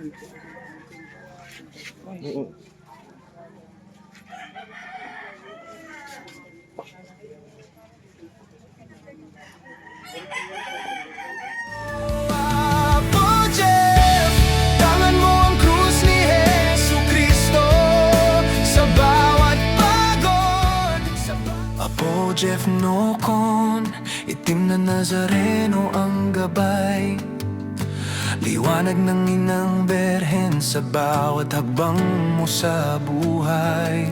Oo. Tangan mo ang krus ni Jesucristo sa bawat pagod. Apo Jeff Nocon, itim na Nazareno ang gabay. Liwanag ng inang Berhen sa bawat hakbang mo sa buhay.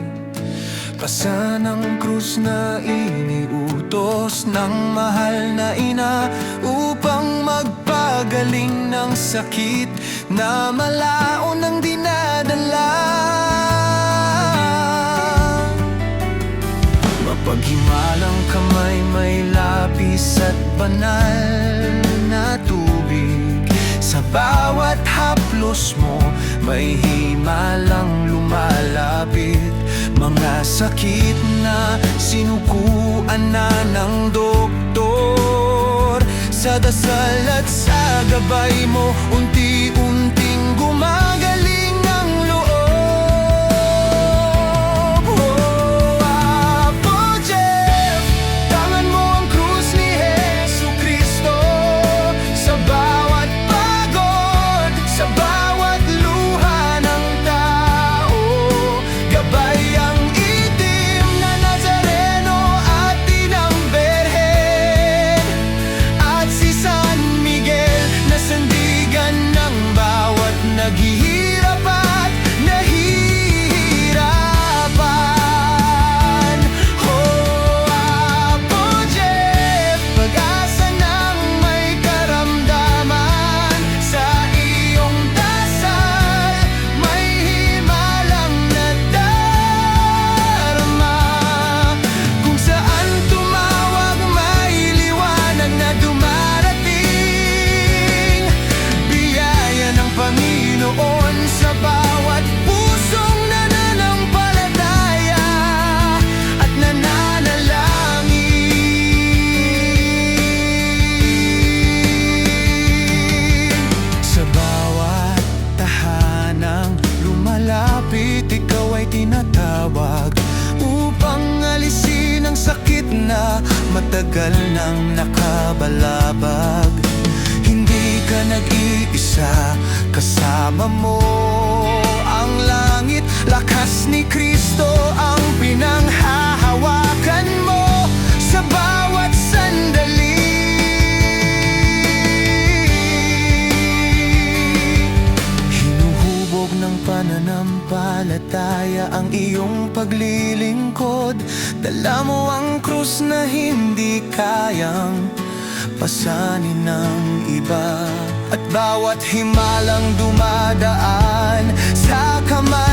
Pasan ang krus na iniutos ng mahal na ina upang magpagaling ng sakit na malaon ang dinadala. Mapaghimalang kamay, may lapis at banal na tubig. Sa bawat haplos mo, may himalang lumalapit. Mga sakit na sinukuan na ng doktor. Sa dasal at sa gabay mo, unti-unting gumagaling ang loob. Oh, Apo Jeff, tangan mo ang krus ni Jesucristo sa bawat pagod, sa bawat luha ng tao. Gabay ang itim na Nazareno at inang Berhen, at si San Miguel na sandigan ng bawat naghihirap at nahihirapan. Oh, Apo Jeff, pag-asa ng may karamdaman. Sa iyong dasal, may himalang nadarama. Kung saan tumawag, may liwanag na dumarating. Biyaya ng Panginoon sa bawat pusong nananampalataya at nananalangin. Sa bawat tahanang lumalapit, ikaw ay tinatawag upang alisin ang sakit na matagal nang nakabalabag. Hindi ka nag-iisa, kasama mo ang langit. Lakas ni Kristo ang pinanghahawakan mo sa bawat sandali. Hinuhubog ng pananampalataya ang iyong paglilingkod. Dala mo ang krus na hindi kayang pasanin ng iba, at bawat himalang dumadaan sa kamay